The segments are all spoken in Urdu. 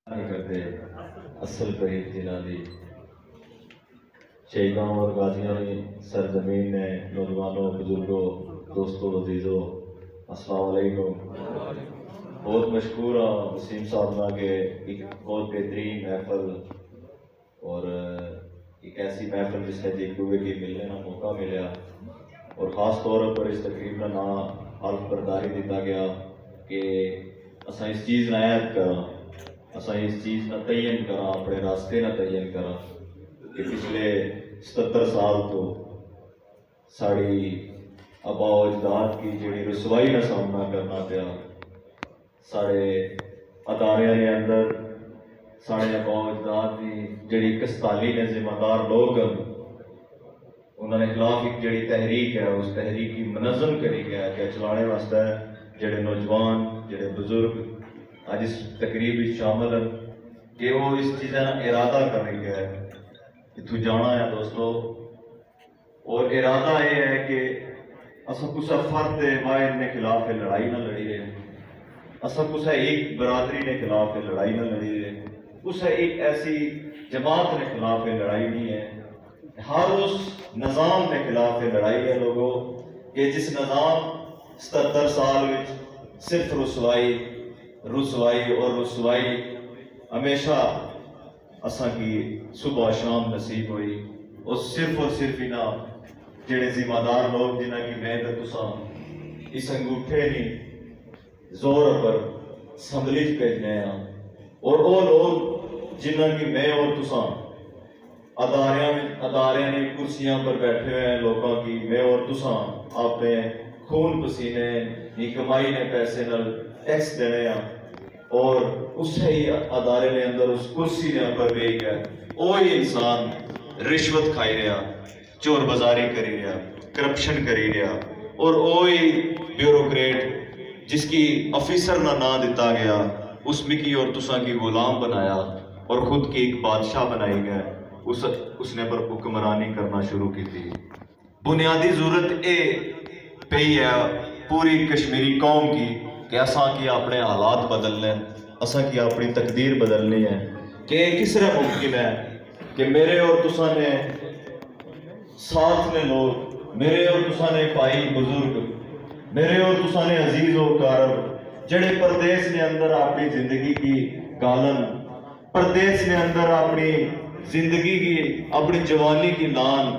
نہیں کرتے اصل پہید جنادی شہیدوں اور غازیوں کی سرزمین نے نوجوانوں بزرگوں دوستوں عزیزوں السلام علیکم۔ بہت مشکور ہوں وسیم صاحب کے ایک بہت بہترین محفل اور ایک ایسی محفل جس میں ایک دوسرے کی ملنے کا موقع ملا اور خاص طور پر اس تقریب کا نام حلف برداری دیتا گیا کہ اساں اس چیز نہ عائد کرا اساں اس چیز نہ تعین کرا اپنے راستے نہ تعین کرا کہ پچھلے 77 سال تو ساری آبا و اجداد کی جڑی رسوائی کا سامنا کرنا پیا سارے ادارے کے اندر سارے آبا و اجداد کی جڑی کستالی نے ذمہ دار لوگ انہوں نے خلاف ایک جڑی تحریک ہے اس تحریک کی منظم کری گیا کہ چلانے واسطے جڑے نوجوان جڑے بزرگ آج اس تقریب شامل ہیں کہ وہ اس چیزیں ارادہ کرنے گیا ہے کہ تو جانا ہے دوستو اور ارادہ یہ ہے کہ اسا کسا فرد واحد نے خلاف لڑائی نہ لڑی رہے اسا کسا ایک برادری نے خلاف لڑائی نہ لڑی رہے کسا ایک ایسی جماعت نے خلاف لڑائی نہیں ہے ہر اس نظام کے خلاف لڑائی ہے لوگوں کہ جس نظام 77 سال میں صرف رسوائی اور رسوائی ہمیشہ اساں کی صبح شام نصیب ہوئی اور صرف انہاں جڑے ذمہ دار لوگ جنہاں کی محنت تساں اس انگوٹھے نہیں زور پر اسمبلی بھیجنے ہیں اور وہ لوگ جنہاں کی میں اور تساں ادارے نے کرسیاں پر بیٹھے ہوئے ہیں لوگوں کی میں اور تساں اپنے خون پسینے کی کمائی نے پیسے نال ٹیکس دینے ہیں اور اسے ہی ادارے نے اندر اس کرسی نے اندر بھی گیا وہی انسان رشوت کھائی رہا چور بازاری کری رہا کرپشن کری رہا اور وہی بیوروکریٹ جس کی افیسر نہ دیتا گیا اس میں کی اور تساں کی غلام بنایا اور خود کی ایک بادشاہ بنائی گیا اس نے پر حکمرانی کرنا شروع کی تھی بنیادی ضرورت اے پئی ہے پوری کشمیری قوم کی کہ اساں کی اپنے حالات بدلنے اساں کی اپنی تقدیر بدلنی ہے کہ کس طرح ممکن ہے کہ میرے اور تساں نے ساتھ نے لوگ میرے اور تساں نے بھائی بزرگ میرے اور تساں نے عزیز و کارب جڑے پردیس نے اندر اپنی زندگی کی گالن پردیس نے اندر اپنی زندگی کی اپنی جوانی کی لان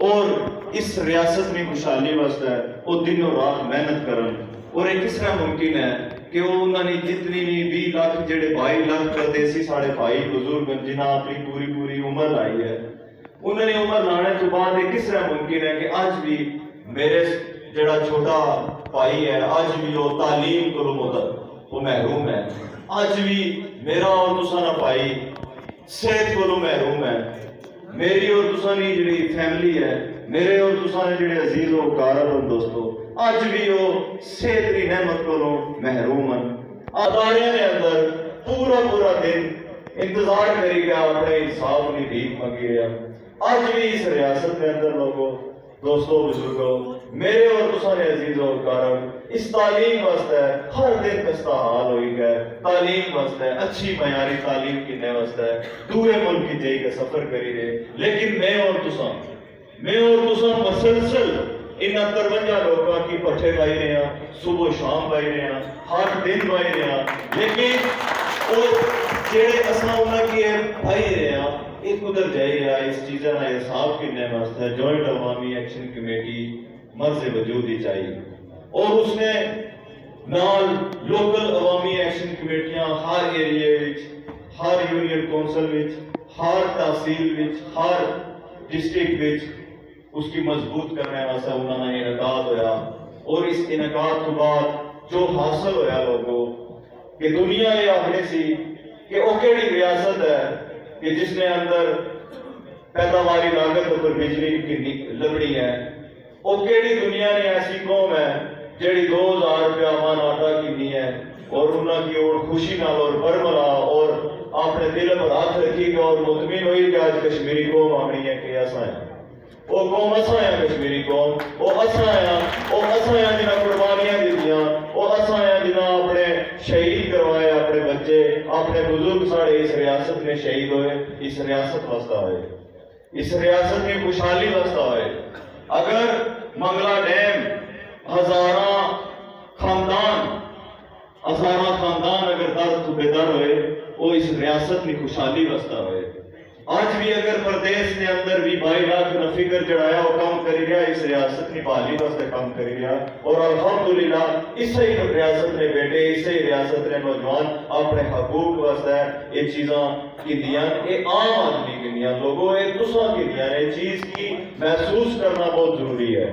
اور اس ریاست میں خوشحالی واسطے وہ دن اور رات محنت کرن اور ایک کس طرح ممکن ہے کہ وہ انہوں نے جتنی 20 لاکھ جڑے 22 لاکھ پردیسی ساڑھے بھائی بزرگ جنہاں اپنی پوری عمر لائی ہے انہوں نے عمر لانے تو بعد ایک کس طرح ممکن ہے کہ آج بھی میرے جڑا چھوٹا بھائی ہے آج بھی وہ تعلیم کو وہ محروم ہے آج بھی میرا اور تسانا بھائی صحت کو محروم ہے میری اور تسانی جڑی فیملی ہے میرے اور تسانے جڑے عزیز و کارب اور دوستو آج بھی وہ صحت کی نعمت کو محروم ہیں ادارے نے اندر پورا دن انتظار کری گیا اپنے انصاف کی بھیک منگی گیا آج بھی اس ریاست کے اندر لوگوں دوستوں بزرگوں میرے اور تسانے عزیز و کارب اس تعلیم واسطے ہر دن کستا حال ہوئی گئے تعلیم واسطے اچھی معیاری تعلیم کی نئے واسطے دوسرے ملک کی جائی کا سفر کری رہے لیکن میں اور تساں مسلسل ان 53 لوگوں کی پٹھے بائی رہے ہیں صبح شام بائی رہے ہیں ہر دن بائی رہے ہیں لیکن وہ جڑے اساں انہاں کی بھائی رہے ہیں ایک ادھر جائی رہا اس چیزیں نہ حساب کی نعمت ہے جوائنٹ عوامی ایکشن کمیٹی مرز وجود ہی چاہیے اور اس نے نال لوکل عوامی ایکشن کمیٹیاں ہر ایریے وچ ہر یونین کونسل وچ ہر تحصیل وچ ہر ڈسٹرکٹ وچ اس کی مضبوط کرنے واسطے انہوں نے انعقاد ہویا اور اس انعقاد کے بعد جو حاصل ہویا لوگوں کہ دنیا یہ آخری سی کہ وہ کیڑی ریاست ہے کہ جس نے اندر پیداواری لاگت پر بجلی کی لبڑی ہے وہ کیڑی دنیا نے ایسی قوم ہے جیڑی 2000 روپیہ مان آٹا کی نہیں ہے اور انہوں کی اور خوشی نال اور برملا اور اپنے دل پر ہاتھ رکھی گا اور مطمئن ہوئی کہ آج کشمیری قوم آنی ہے کہ ایسا ہے وہ قوم اساں ہیں کشمیری قوم وہ اساں ہیں جنہاں قربانیاں دیتیاں وہ اساں ہیں جنہاں اپنے شہید کروائے اپنے اپنے بچے اپنے بزرگ ساڑے اس ریاست میں شہید ہوئے، اس ریاست واسطہ ہوئے، اس ریاست میں خوشحالی واسطہ ہوئے۔ اگر منگلا ڈیم ہزاراں خاندان اگر در تو بیدار ہوئے، وہ اس ریاست میں خوشحالی واسطہ ہوئے۔ آج بھی اگر پردیس نے اندر بھی 22 لاکھ نہ فکر چڑھایا وہ کام کری رہا، اس ریاست میں بحالی واسطے کام کری رہا، اور الحمدللہ اس سے ہی ریاست نے بیٹے، اس سے ہی ریاست نے نوجوان اپنے حقوق واسطے یہ چیزاں کی دیاں، یہ عام آدمی کی دیاں، لوگوں یہ تساں کی دیاں، یہ چیز کی محسوس کرنا بہت ضروری ہے۔